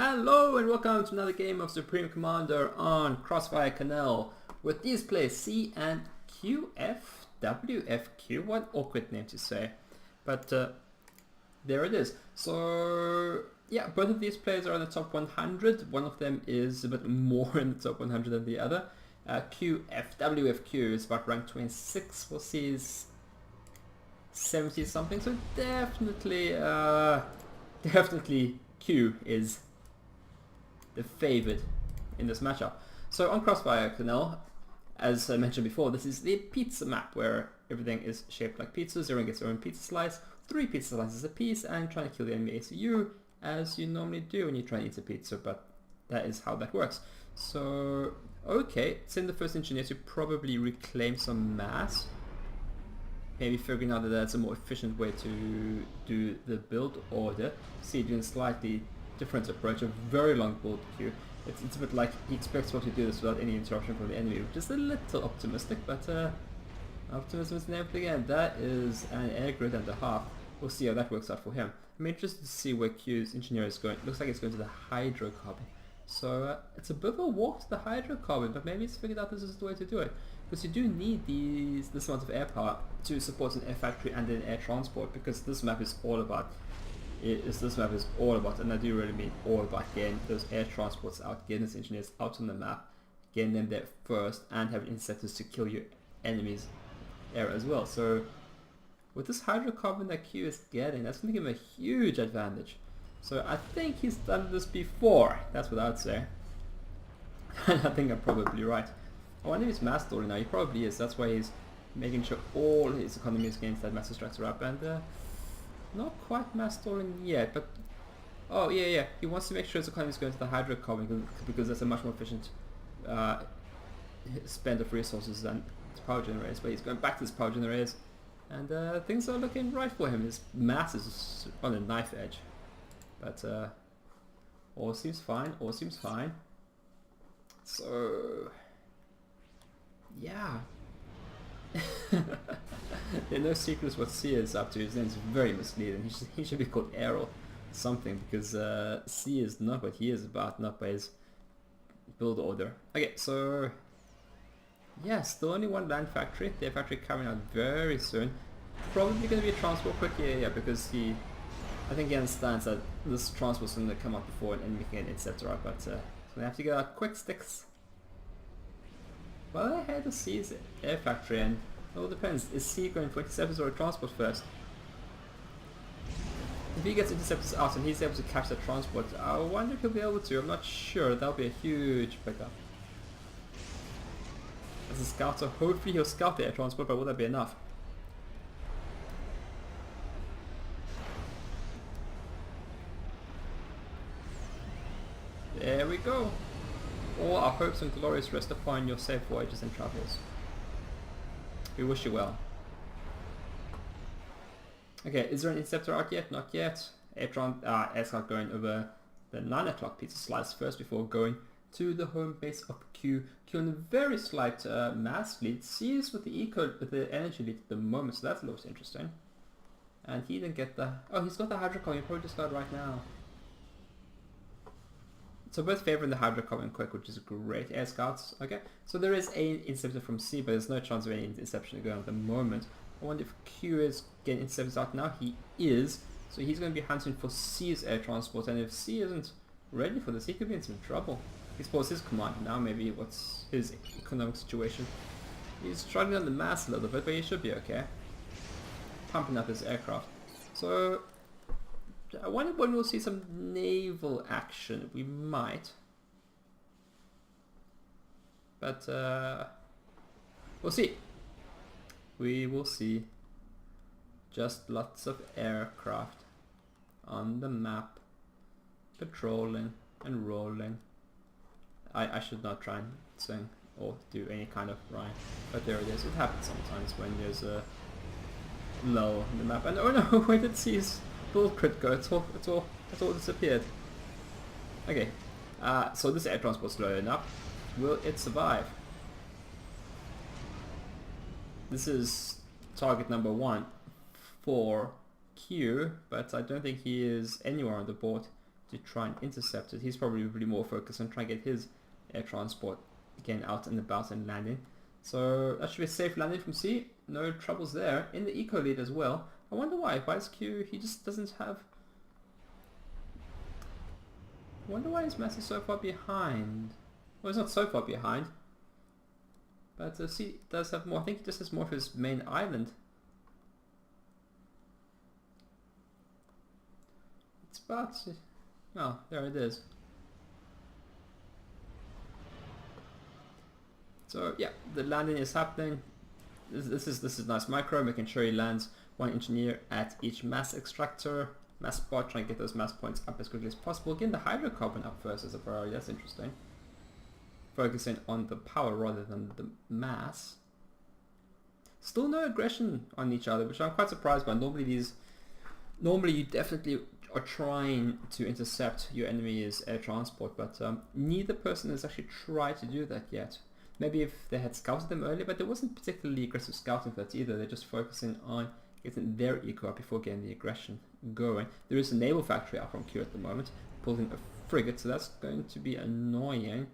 Hello and welcome to another game of Supreme Commander on Qfwfq with these players C and Qfwfq. What an awkward name to say, but there it is. So yeah, both of these players are in the top 100. One of them is a bit more in the top 100 than the other. Qfwfq is about rank 26, we'll see is 70 something, so definitely Q is the favored in this matchup. So on Qfwfq, as I mentioned before, this is the pizza map where everything is shaped like pizzas. Everyone gets their own pizza slice, 3 pizza slices a piece, and trying to kill the enemy ACU as you normally do when you try and eat a pizza, but that is how that works. So okay, send the first engineer to probably reclaim some mass, maybe figuring out that that's a more efficient way to do the build order. See, doing a slightly different approach, a very long build queue. It's a bit like he expects us to do this without any interruption from the enemy, which is a little optimistic, but optimism is never again. That is an air grid and a half. We'll see how that works out for him. I'm interested to see where Q's engineer is going. Looks like it's going to the hydrocarbon. So it's a bit of a walk to the hydrocarbon, but maybe it's figured out this is the way to do it. Because you do need this amount of air power to support an air factory and an air transport, because this map is all about, and I do really mean all about, getting those air transports out, getting those engineers out on the map, getting them there first, and having incentives to kill your enemies air as well. So with this hydrocarbon that Q is getting, that's going to give him a huge advantage. So I think he's done this before, that's what I'd say. And I think I'm probably right. I wonder if he's mass stalling now. He probably is. That's why he's making sure all his economies against that mass extractor up, and not quite mass stalling yet, but oh yeah, he wants to make sure his economy is going to the hydrocarbon because that's a much more efficient spend of resources than power generators. But he's going back to his power generators, and things are looking right for him. His mass is on a knife edge, but all seems fine. All seems fine. So yeah. There are no secrets what C is up to. His name's very misleading. He should be called Errol something, because C is not what he is about, not by his build order. Okay, so yeah, still only one land factory. Their factory coming out very soon. Probably going to be a transport quick, yeah, because I think he understands that this transport's going to come up before an enemy can get etc. But so they have to get out quick sticks. Well, I had to see his air factory, and it all depends. Is C going for interceptors or a transport first? If he gets interceptors out and he's able to catch that transport, I wonder if he'll be able to. I'm not sure. That'll be a huge pickup. As a scout, so hopefully he'll scout the air transport, but will that be enough? There we go. All our hopes and glories rest upon your safe voyages and travels. We wish you well. Okay, is there an interceptor out yet? Not yet. Air scout going over the 9 o'clock pizza slice first before going to the home base of Q. Q on a very slight mass lead. C is with the energy lead at the moment, so that looks interesting. And he didn't get the... oh, he's got the hydrocarbon. He probably just got it right now. So both favoring the hydrocarbon quick, which is great. Air scouts, okay. So there is an interceptor from C, but there's no chance of any interception going on at the moment. I wonder if Q is getting interceptors out now. He is. So he's going to be hunting for C's air transport, and if C isn't ready for this, he could be in some trouble. He supposed his command now, maybe what's his economic situation. He's struggling on the mass a little bit, but he should be okay. Pumping up his aircraft. So I wonder when we'll see some naval action. We might. But we'll see. We will see. Just lots of aircraft on the map, patrolling and rolling. I should not try and sing or do any kind of rhyme, but there it is. It happens sometimes when there's a lull in the map. And oh no, where did C's build crit go? It's all disappeared. Okay, so this air transport's slowing up. Will it survive? This is target number 1 for Q, but I don't think he is anywhere on the board to try and intercept it. He's probably really more focused on trying to get his air transport again out and about and landing. So that should be a safe landing from C. No troubles there. In the eco lead as well. I wonder why. Why is Q? He just doesn't have... I wonder why his mass is so far behind. Well, it's not so far behind. But C does have more. I think he just has more of his main island. It's about... Oh, there it is. So yeah, the landing is happening. This is nice micro, making sure he lands one engineer at each mass extractor, mass spot, trying to get those mass points up as quickly as possible. Getting the hydrocarbon up first as a priority, that's interesting. Focusing on the power rather than the mass. Still no aggression on each other, which I'm quite surprised by. Normally you definitely are trying to intercept your enemy's air transport, but neither person has actually tried to do that yet. Maybe if they had scouted them earlier, but there wasn't particularly aggressive scouting for that either. They're just focusing on getting their eco up before getting the aggression going. There is a naval factory up from Q at the moment, building a frigate, so that's going to be annoying.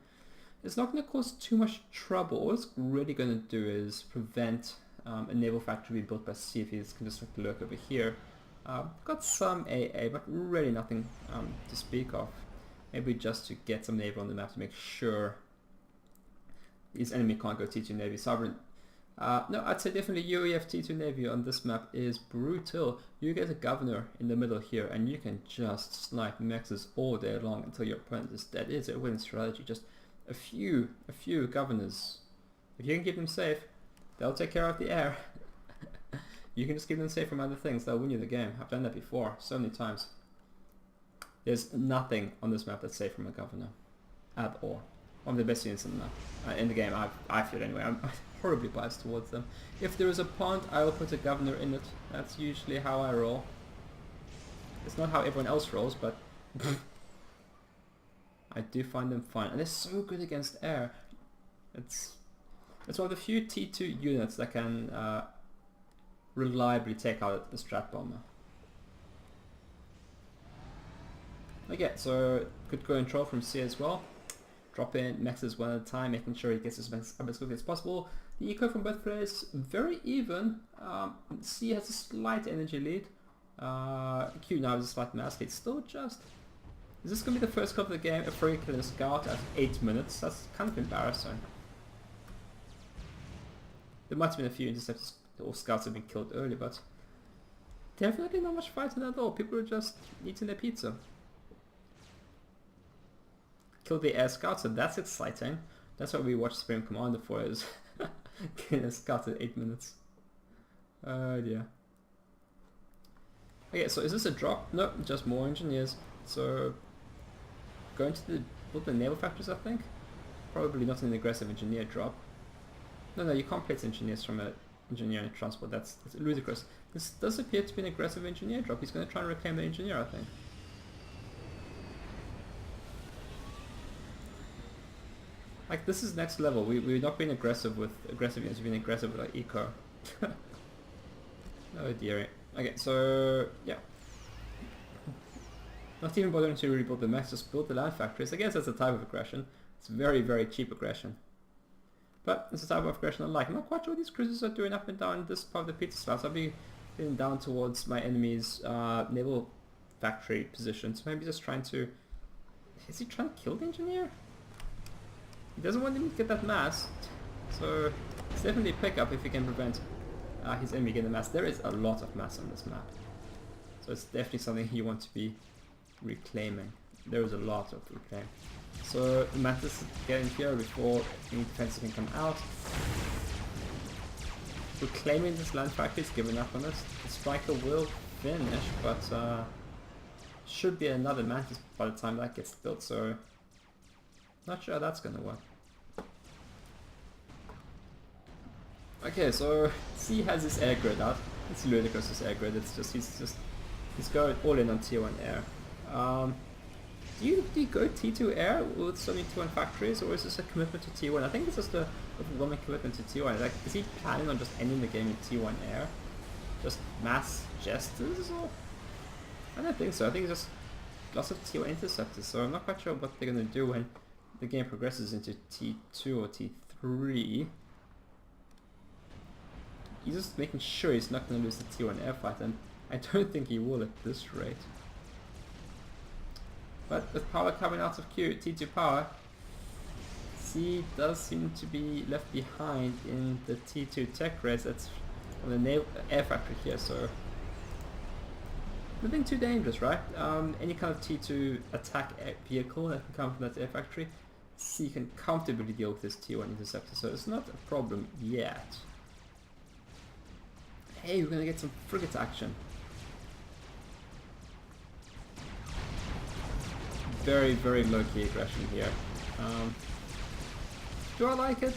It's not going to cause too much trouble. All it's really going to do is prevent a naval factory being built by C if he can just lurk over here. Got some AA, but really nothing to speak of. Maybe just to get some naval on the map to make sure his enemy can't go T2 Navy Sovereign. No, I'd say definitely UEF T2 Navy on this map is brutal. You get a governor in the middle here and you can just snipe mexes all day long until your opponent is dead. It's a winning strategy. Just a few governors. If you can keep them safe, they'll take care of the air. You can just keep them safe from other things, they'll win you the game. I've done that before, so many times. There's nothing on this map that's safe from a governor. At all. One of the best units in the map. In the game, I feel anyway. I'm horribly biased towards them. If there is a pond, I will put a governor in it. That's usually how I roll. It's not how everyone else rolls, but I do find them fun. And they're so good against air. It's one of the few T2 units that can reliably take out the strat bomber. Okay, so good control from C as well. Drop in maxes one at a time, making sure he gets his max up as quickly as possible. The eco from both players very even. C has a slight energy lead. Q now has a slight mass lead. Still just... Is this going to be the first kill of the game? A free kill and a scout at 8 minutes? That's kind of embarrassing. There might have been a few interceptors or scouts have been killed early, but definitely not much fighting at all. People are just eating their pizza. Kill the air scouts, so that's exciting. That's what we watch Supreme Commander for, is getting a scout at 8 minutes. Oh dear. Okay, so is this a drop? Nope, just more engineers. So going to build the naval factories, I think. Probably not an aggressive engineer drop. No, you can't place engineers from an engineer and transport. That's ludicrous. This does appear to be an aggressive engineer drop. He's going to try and reclaim the engineer, I think. Like, this is next level. We're not being aggressive with aggressive units, we're being aggressive with our eco. Oh dear. Okay, so yeah. Not even bothering to rebuild the max, just build the land factories. I guess that's a type of aggression. It's very, very cheap aggression. But it's a type of aggression I like. I'm not quite sure what these cruisers are doing up and down this part of the pizza slabs. I'll be getting down towards my enemy's naval factory position. So maybe just trying to... Is he trying to kill the engineer? He doesn't want him to get that mass. So it's definitely a pickup if he can prevent his enemy getting the mass. There is a lot of mass on this map. So it's definitely something you want to be reclaiming. There is a lot of reclaim. So the Mantis is getting here before any defenses can come out. Reclaiming this land factory is giving up on us. The striker will finish, but should be another Mantis by the time that gets built, so not sure how that's gonna work. Okay, so C has his air grid out. It's ludicrous, his air grid. It's just he's going all in on tier 1 air. Do you go T2 air with so many T1 factories, or is this a commitment to T1? I think it's just a overwhelming commitment to T1. Like, is he planning on just ending the game in T1 air? Just mass jesters, or? I don't think so. I think he's just lots of T1 interceptors, so I'm not quite sure what they're going to do when the game progresses into T2 or T3. He's just making sure he's not going to lose the T1 airfight, and I don't think he will at this rate. But with power coming out of Q, T2 power, C does seem to be left behind in the T2 tech race. That's on the air factory here, so nothing too dangerous, right? Any kind of T2 attack vehicle that can come from that air factory, C can comfortably deal with this T1 interceptor, so it's not a problem yet. Hey, we're gonna get some frigate action. Very, very low-key aggression here. Do I like it?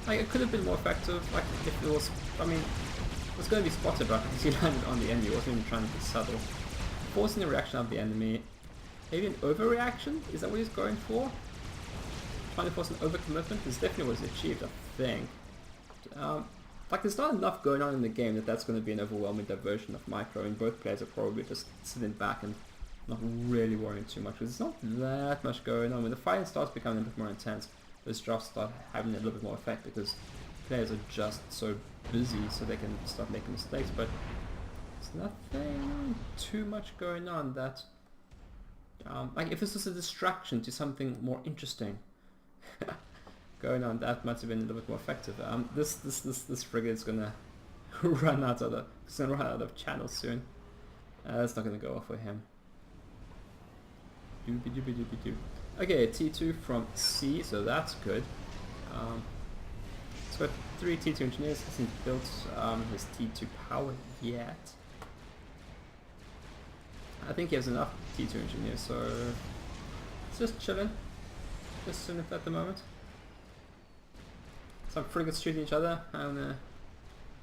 Like, it could have been more effective, like if it was, I mean, it was going to be spotted right because he landed on the enemy, he wasn't even trying to be subtle. Forcing the reaction of the enemy. Maybe an overreaction? Is that what he's going for? Trying to force an overcommitment? This definitely was achieved, I think. Like, there's not enough going on in the game that's going to be an overwhelming diversion of micro, and both players are probably just sitting back and not really worrying too much, because there's not that much going on. When the fighting starts becoming a bit more intense, those drafts start having a little bit more effect, because players are just so busy, so they can start making mistakes, but there's nothing too much going on that... like, if this was a distraction to something more interesting going on, that might have been a little bit more effective. This frigate is gonna run out of channels soon. That's not gonna go off for him. Okay, T2 from C, so that's good. It's got 3 T2 engineers. Hasn't built his T2 power yet. I think he has enough T2 engineers, so it's just chilling. Just sitting at the moment. Some frigates shooting each other. I'm gonna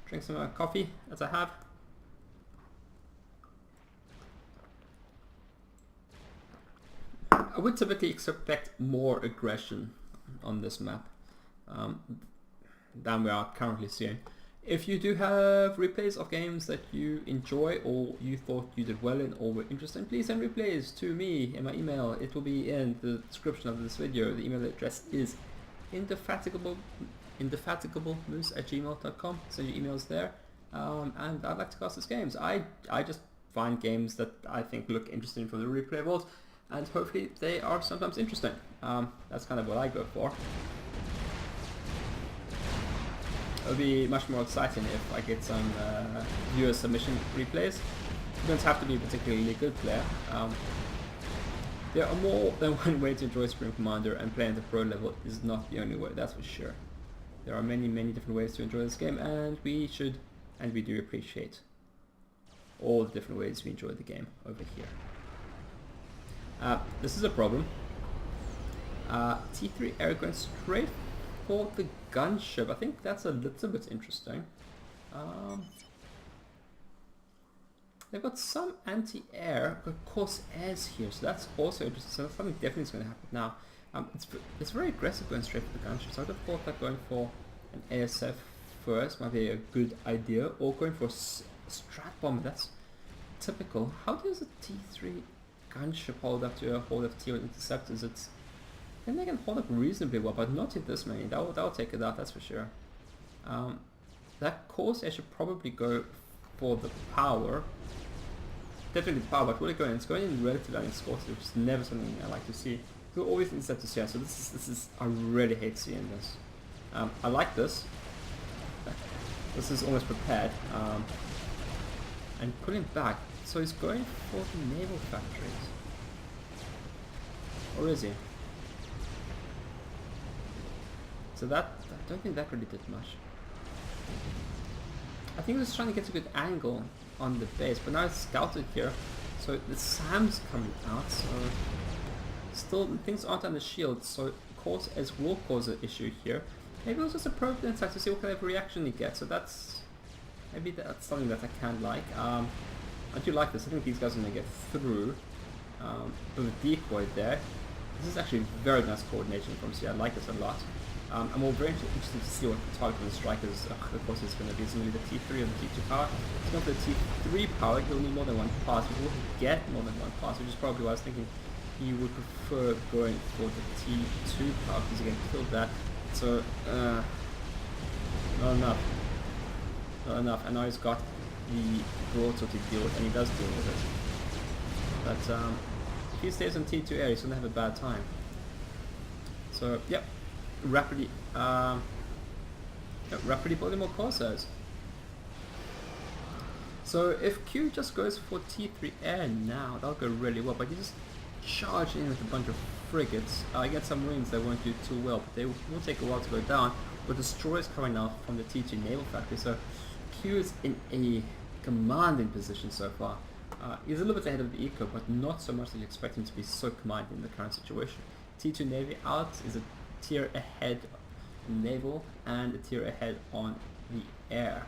drink some coffee as I have. I would typically expect more aggression on this map than we are currently seeing. If you do have replays of games that you enjoy or you thought you did well in or were interesting, please send replays to me in my email. It will be in the description of this video. The email address is indefatigablemoose@gmail.com. Send your emails there. And I'd like to cast these games. I just find games that I think look interesting from the replayables, and hopefully they are sometimes interesting. That's kind of what I go for. It'll be much more exciting if I get some viewer submission replays. You don't have to be a particularly good player. There are more than one way to enjoy Supreme Commander, and playing the pro level is not the only way, that's for sure. There are many, many different ways to enjoy this game, and we should, and we do appreciate all the different ways we enjoy the game over here. This is a problem. T3 air going straight for the gunship. I think that's a little bit interesting. They've got some anti-air, of course, airs here, so that's also interesting. So something definitely is going to happen now. It's very aggressive going straight for the gunship, so I would have thought that going for an ASF first might be a good idea, or going for a strat bomber. That's typical. How does a T3 gunship hold up to a hold of T1 interceptors? I think they can hold up reasonably well, but not to this many. That'll take it out, that's for sure. That course I should probably go for the power. Definitely the power, but will it go in? It's going in relatively unescorted, which is never something I like to see. You always intercept to see, so this is I really hate seeing this. I like this. This is almost prepared. And pulling back. So he's going for the naval factories. Or is he? So that, I don't think that really did much. I think he was trying to get a good angle on the base, but now it's scouted here. So the SAM's coming out, so still things aren't on the shield, so will cause an issue here. Maybe it was just a probe inside to see what kind of reaction he gets, so maybe that's something that I can like. I do like this. I think these guys are going to get through with a decoy there. This is actually very nice coordination from C. I like this a lot. I'm all very interested to see what the target of the strikers, of course, is going to be. It's going to be the T3 or the T2 power. It's not the T3 power, he'll need more than one pass, but he'll get more than one pass, which is probably why I was thinking he would prefer going for the T2 power, because he can kill that. So, not enough. Not enough, and now he's got the broadsword to deal with, and he does deal with it. But if he stays on T2 air, he's going to have a bad time. So, yep. Rapidly building more Corsairs. So if Q just goes for T3 air now, that'll go really well, but he just charge in with a bunch of frigates. Against some marines they won't do too well, but they will take a while to go down, with destroyers coming out from the T2 naval factory. So Q is in a commanding position so far. He's a little bit ahead of the eco, but not so much that you expect him to be so commanding in the current situation. T2 navy out is a tier ahead naval and a tier ahead on the air.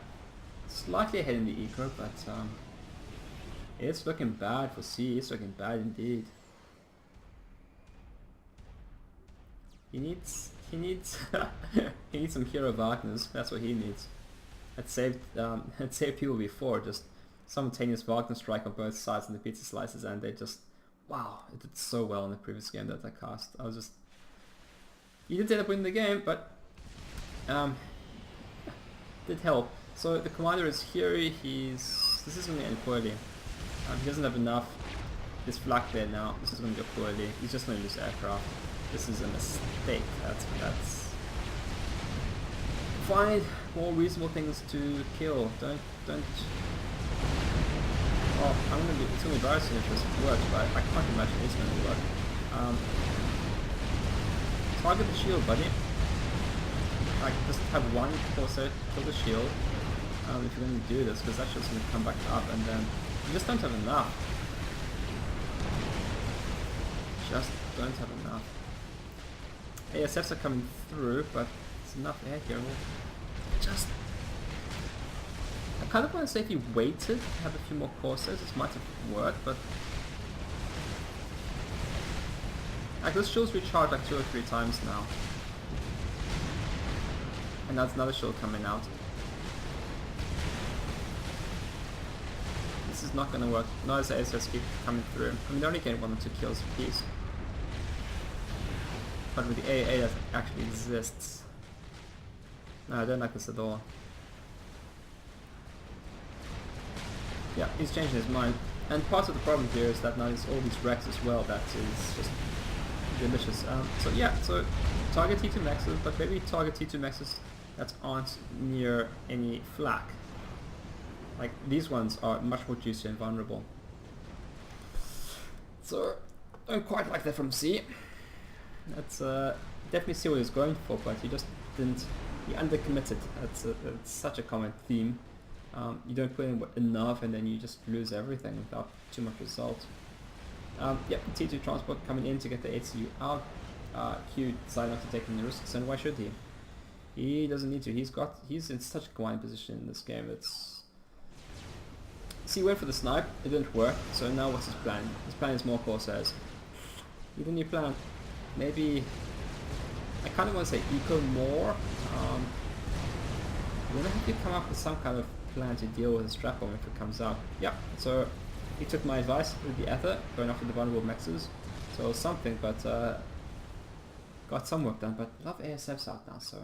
Slightly ahead in the eco, but it's looking bad for sea. It's looking bad indeed. He needs he needs some hero Wagners. That's what he needs. It saved people before, just simultaneous Wagner strike on both sides in the pizza slices, and they just, wow, it did so well in the previous game that I cast. I was just, he did end up winning the game, but did help. So the commander is here. This is going to end poorly. He doesn't have enough. This flak there now. This is going to go poorly. He's just going to lose aircraft. This is a mistake. That's. Find more reasonable things to kill. Don't. Well, it's going to be embarrassing if this works, but I can't imagine it's going to work. Target the shield, buddy. Like, just have one Corsair kill the shield. If you're going to do this, because that shield's going to come back up, and then you just don't have enough. Just don't have enough. ASFs are coming through, but it's enough air here. Just, I kind of want to say if he waited to have a few more Corsairs, this might have worked, but like, this shield's recharged like 2 or 3 times now. And that's another shield coming out. This is not going to work. Notice the ASFs keep coming through. I mean, they're only getting 1 or 2 kills a piece. But with the AA that actually exists. No, I don't like this at all. Yeah, he's changing his mind. And part of the problem here is that now there's all these wrecks as well that is just delicious. So yeah, so target T2 mexes, but maybe target T2 mexes that aren't near any flak. Like, these ones are much more juicy and vulnerable. So, don't quite like that from C. That's definitely see what he was going for, but he just didn't. He undercommitted. It's such a common theme. You don't put in enough, and then you just lose everything without too much result. Yep, T2 transport coming in to get the HCU out. Q decided not to take any risks, and why should he? He doesn't need to. He's in such a command position in this game. See, he went for the snipe. It didn't work. So now what's his plan? His plan is more Corsairs. Need a new plan. Maybe, I kind of want to say eco more. We're going to have to come up with some kind of plan to deal with the strap-on if it comes out. Yeah, so he took my advice with the ether, going after the vulnerable mexes. So something, but got some work done, but a lot of ASFs out now, so.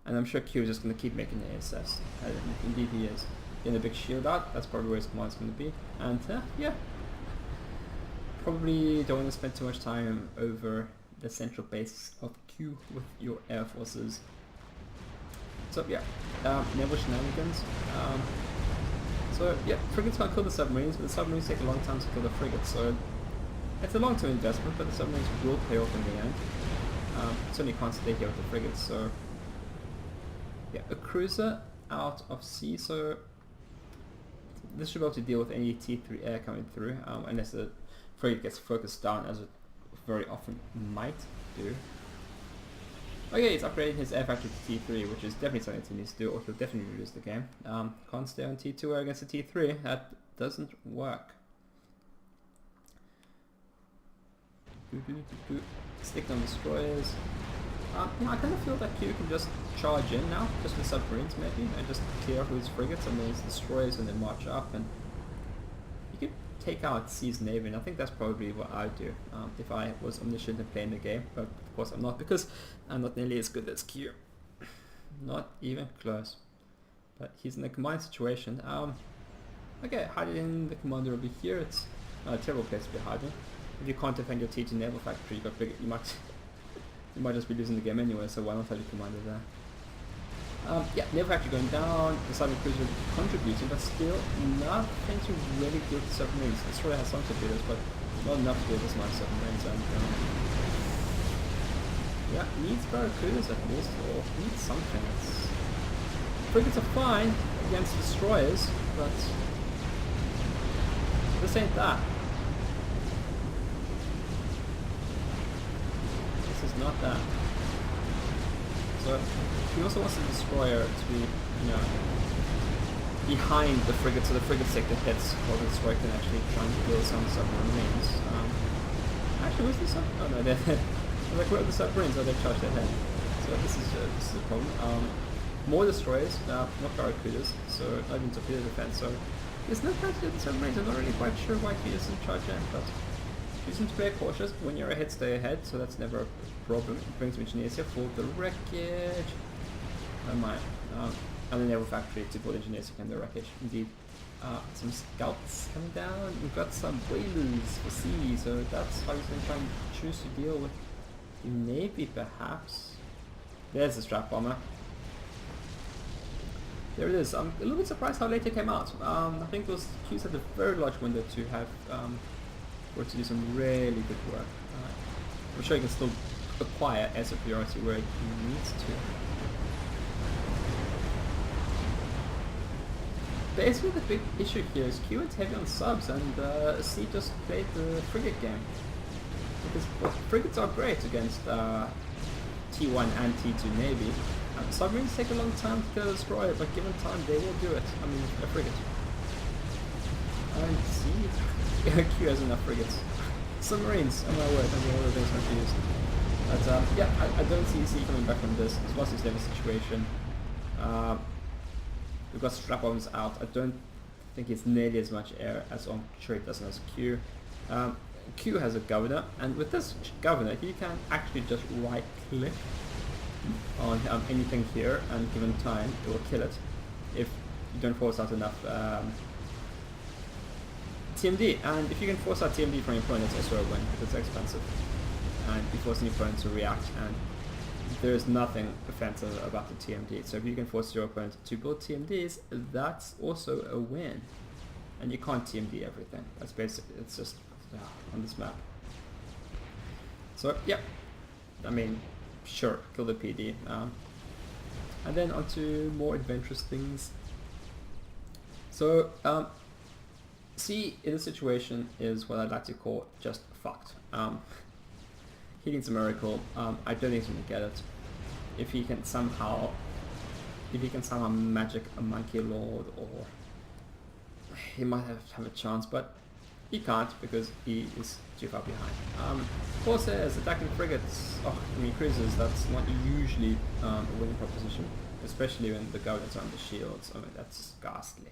And I'm sure Q is just going to keep making ASFs. Indeed he is. Getting a big shield out, that's probably where his command's going to be. And yeah. Probably don't want to spend too much time over the central base of Q with your air forces. So yeah, naval shenanigans. So yeah, frigates can't kill the submarines, but the submarines take a long time to kill the frigates, so it's a long-term investment, but the submarines will pay off in the end. Certainly can't stay here with the frigates, so yeah, a cruiser out of sea, so this should be able to deal with any T3 air coming through, unless the frigate gets focused down, as it very often might do. Okay, it's upgrading his air factory to T3, which is definitely something he needs to do, or he'll definitely lose the game. Can't stay on T2 air against a T3, that doesn't work. Stick on destroyers. Yeah, I kind of feel that Q can just charge in now, just with submarines maybe, and just clear off his frigates and his destroyers and then march up, and you could take out C's navy, and I think that's probably what I'd do if I was omniscient and playing the game, but of course I'm not, because I'm not nearly as good as Q. Not even close. But he's in a combined situation. Okay, hiding the commander over here, it's not a terrible place to be hiding. If you can't defend your T2 naval factory, you might just be losing the game anyway, so why not have your commander there? Yeah, naval factory going down, the Southern cruiser contributing, but still nothing to really deal with submarines. It sort of has some torpedoes, but not enough to deal with this much submarines. And yeah, needs barracudas at least, or needs something. Frigates are fine against destroyers, but this ain't that. This is not that. So he also wants the destroyer to be, behind the frigate, so the frigate sector hits, or the destroyer can actually try and kill some submarines. Actually, where's the sub? Oh no, they're like, where are the submarines? Oh, they've charged their head. So this is a problem. More destroyers, not barracudas, so not even torpedo defense. So there's no chance to do the submarines. I'm not really quite sure why he doesn't charge in, but you seem to play cautious. When you're ahead, stay ahead, so that's never a problem. It brings engineers here for the wreckage. Oh my. And the naval factory to build engineers who can do wreckage. Indeed. Some scouts coming down. We've got some whalers for sea, so that's how he's going to try and choose to deal with the navy, perhaps. There's the strap bomber. There it is. I'm a little bit surprised how late it came out. I think those Qs had a very large window to have, or to do some really good work. I'm sure you can still acquire air superiority where it needs to. Basically the big issue here is Q went heavy on subs and C just played the frigate game. Because frigates are great against T1 and T2 Navy. Submarines take a long time to kill a destroyer, but given time they will do it. I mean, a frigate. And C, Q has enough frigates. Submarines, oh my word, I'm all of those confused. But yeah, I don't see C coming back from this. It's lost his naval situation. We've got strap bombs out. I don't think it's nearly as much air as I'm sure it doesn't as Q. Q has a governor, and with this governor he can actually just right click on anything here, and given time it will kill it if you don't force out enough TMD. And if you can force out TMD from your opponent, it's also a win because it's expensive and you force your opponent to react, and there's nothing offensive about the TMD. So if you can force your opponent to build TMDs, that's also a win. And you can't TMD everything. That's basically, it's just on this map. So yeah, I mean, sure, kill the PD. And then on to more adventurous things. So C in this situation is what I'd like to call just fucked. He needs a miracle. I don't think he's gonna get it. If he can somehow magic a monkey lord, or he might have a chance, but he can't because he is too far behind. Corsairs attacking frigates, cruisers, that's not usually a winning proposition, especially when the governors are on the shields. I mean, that's ghastly.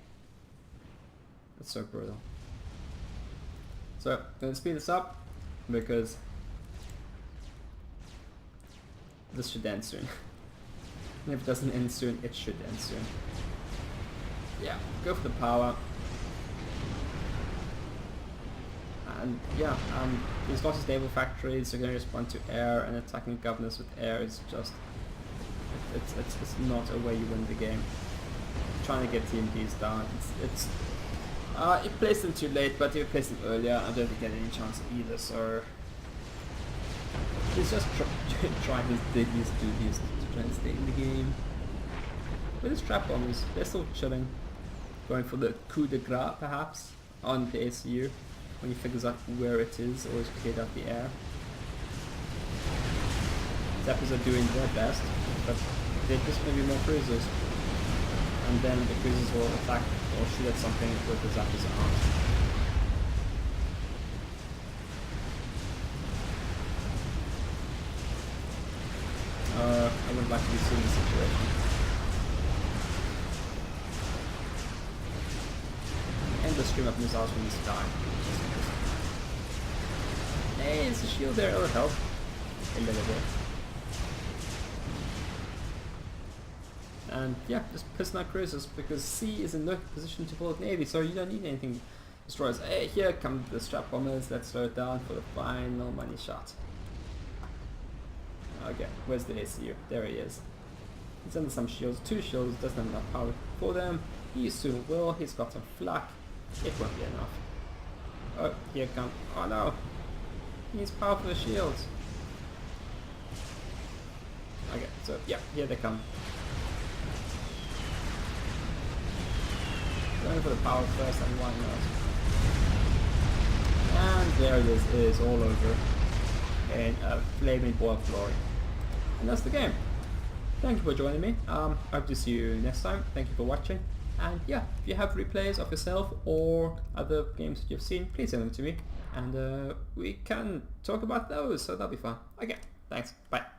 That's so brutal. So, I'm going to speed this up because this should end soon. And if it doesn't end soon, it should end soon. Yeah, go for the power. And yeah, he's lost his naval factories, so going to respond to air, and attacking governors with air is just, it's not a way you win the game. Trying to get TMDs down, he placed them too late, but if he placed them earlier, I don't think he had any chance either, so he's just trying his diggiest duties to try and stay in the game. With his trap bombers, they're still chilling, going for the coup de grace perhaps on the ACU. When he figures out where it is, or is cleared out the air. Zappers are doing their best, but they're just maybe more cruisers. And then the cruisers will attack or shoot at something with the Zappers armed. would like to be seen in this situation. And the stream of missiles from this guy. Hey, it's a shield there, it'll help. A little bit. And yeah, just pissing out cruisers because C is in no position to block Navy, so you don't need anything destroyers. Hey, here come the strap bombers, let's slow it down for the final money shot. Okay, where's the ACU? There he is. He's under some shields, 2 shields, doesn't have enough power for them. He soon will, he's got some flak. It won't be enough. Oh, here come, oh no! He needs power for the shields. Okay, so yeah, here they come. Going for the power first and why not? And there it is all over in a flaming ball of glory. And that's the game. Thank you for joining me. I hope to see you next time. Thank you for watching. And yeah, if you have replays of yourself or other games that you've seen, please send them to me. And we can talk about those, so that'll be fun. Okay, thanks. Bye.